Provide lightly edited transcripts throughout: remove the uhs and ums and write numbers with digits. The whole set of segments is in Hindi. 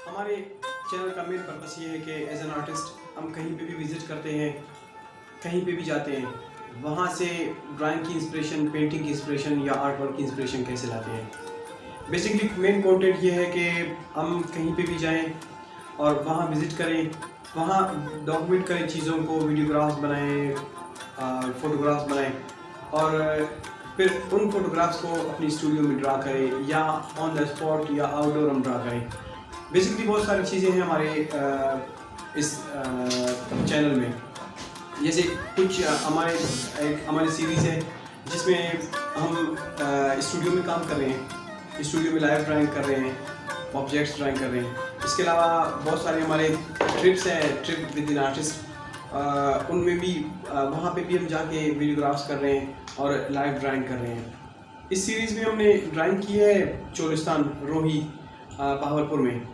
हमारे चैनल का मेन पर्पस ये है कि एज एन आर्टिस्ट हम कहीं पे भी विज़िट करते हैं, कहीं पे भी जाते हैं, वहाँ से ड्राइंग की इंस्पिरेशन, पेंटिंग की इंस्पिरेशन या आर्ट वर्क की इंस्पिरेशन कैसे लाते हैं। बेसिकली मेन कंटेंट ये है कि हम कहीं पे भी जाएं और वहाँ विज़िट करें, वहाँ डॉक्यूमेंट करें चीज़ों को, वीडियोग्राफ्स बनाएं, फ़ोटोग्राफ्स बनाएं और फिर उन फोटोग्राफ्स को अपनी स्टूडियो में ड्रा करें या ऑन द स्पॉट या आउटडोर हम ड्रा करें। बेसिकली बहुत सारी चीज़ें हैं हमारे इस चैनल में। जैसे कुछ हमारी सीरीज़ है जिसमें हम स्टूडियो में काम कर रहे हैं, स्टूडियो में लाइव ड्राइंग कर रहे हैं, ऑब्जेक्ट्स ड्राइंग कर रहे हैं। इसके अलावा बहुत सारे हमारे ट्रिप्स हैं, ट्रिप विद इन आर्टिस्ट, उनमें भी वहाँ पे भी हम जाके वीडियोग्राफ्स कर रहे हैं और लाइव ड्राइंग कर रहे हैं। इस सीरीज़ में हमने ड्राइंग की है चोलिस्तान, रोही, बहावलपुर में।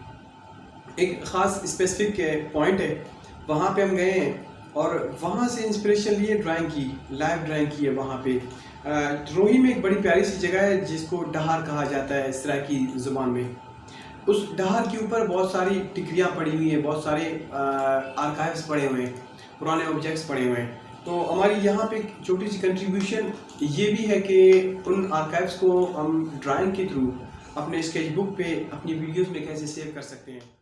एक ख़ास स्पेसिफिक पॉइंट है, वहाँ पे हम गए हैं और वहाँ से इंस्पिरेशन लिए ड्राइंग की, लाइव ड्राइंग की है वहाँ पे। रोही में एक बड़ी प्यारी सी जगह है जिसको डहार कहा जाता है सराइकी ज़ुबान में। उस डहार के ऊपर बहुत सारी टिकरियाँ पड़ी हुई हैं, बहुत सारे आर्काइव्स पड़े हुए हैं, पुराने ऑब्जेक्ट्स पड़े हुए हैं। तो हमारी यहाँ पे एक छोटी सी कंट्रीब्यूशन ये भी है कि उन आर्काइव्स को हम ड्राइंग के थ्रू अपने स्केच बुक पे, अपनी वीडियोज़ में कैसे सेव कर सकते हैं।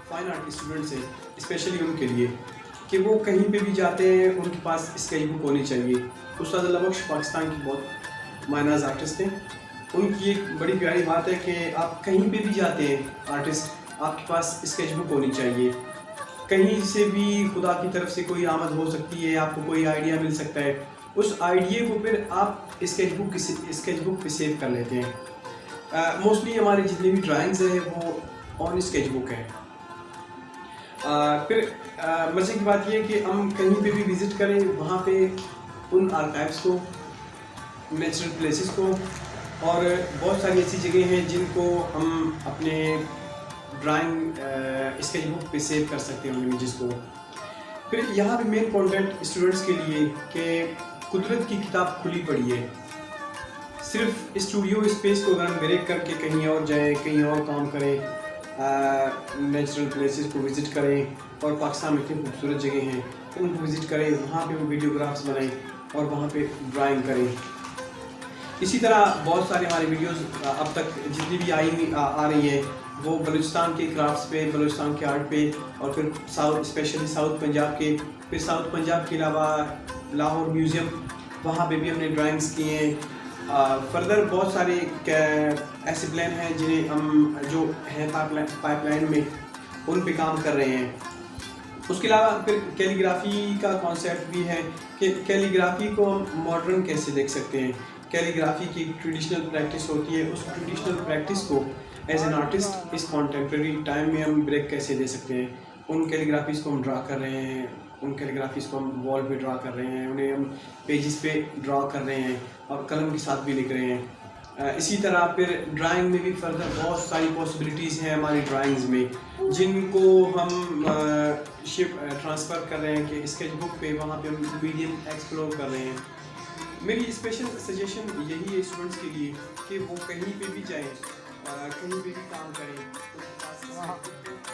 फाइन आर्ट के स्टूडेंट्स हैं, स्पेशली उनके लिए कि वो कहीं पे भी जाते हैं उनके पास स्केच बुक होनी चाहिए। उस्ताद अल्लाह बख्श पाकिस्तान की बहुत मायनाज आर्टिस्ट हैं। उनकी एक बड़ी प्यारी बात है कि आप कहीं पे भी जाते हैं आर्टिस्ट, आपके पास स्केच बुक होनी चाहिए। कहीं से भी खुदा की तरफ से कोई आमद हो सकती है, आपको कोई आइडिया मिल सकता है, उस आइडिया को फिर आप स्केच बुक पे सेव कर लेते हैं। मोस्टली हमारे जितनी भी ड्राइंग्स हैं वो ऑन स्केच बुक है। फिर मज़े की बात यह है कि हम कहीं पे भी विज़िट करें, वहाँ पे उन आर्काइव्स को, नेचुरल प्लेसेस को और बहुत सारी ऐसी जगह हैं जिनको हम अपने ड्राइंग स्केच बुक पे सेव कर सकते हैं उन इमेजेस को। फिर यहाँ पे मेन कंटेंट स्टूडेंट्स के लिए कि कुदरत की किताब खुली पड़ी है। सिर्फ स्टूडियो स्पेस को अगर हम ब्रेक करके कहीं और जाएं, कहीं और काम करें, नेचुरल प्लेसेस को विज़िट करें और पाकिस्तान में इतनी खूबसूरत जगह हैं उनको विज़िट करें, वहाँ पे वो वीडियोग्राफ्स बनाएं और वहाँ पे ड्राइंग करें। इसी तरह बहुत सारे हमारे वीडियोस अब तक जितनी भी आ रही हैं वो बलूचिस्तान के क्राफ्ट्स पे, बलूचिस्तान के आर्ट पे और फिर स्पेशली साउथ पंजाब के। फिर साउथ पंजाब के अलावा लाहौर म्यूज़ियम, वहाँ पे भी हमने ड्राइंग्स किए हैं। फर्दर बहुत सारे ऐसे प्लान हैं जिन्हें हम जो हैं पाइपलाइन में उन पे काम कर रहे हैं। उसके अलावा फिर कैलीग्राफी का कॉन्सेप्ट भी है कि कैलीग्राफी को हम मॉडर्न कैसे देख सकते हैं। कैलीग्राफी की ट्रेडिशनल प्रैक्टिस होती है, उस ट्रेडिशनल प्रैक्टिस को एज एन आर्टिस्ट इस कॉन्टेम्प्रेरी टाइम में हम ब्रेक कैसे दे सकते हैं। उन कैलीग्राफीज़ को हम ड्रा कर रहे हैं, उन कैलीग्राफीज़ को हम वॉल पे ड्रा कर रहे हैं, उन्हें हम पेजेस पे ड्रा कर रहे हैं और कलम के साथ भी लिख रहे हैं। इसी तरह फिर ड्राइंग में भी फर्दर बहुत सारी पॉसिबिलिटीज़ हैं हमारी ड्राइंग्स में जिनको हम ट्रांसफ़र कर रहे हैं कि स्केच बुक पे, वहाँ पे हम मीडियम एक्सप्लोर कर रहे हैं। मेरी स्पेशल सजेशन यही है स्टूडेंट्स के लिए कि वो कहीं पे भी जाएं, कहीं पे भी काम करें, तो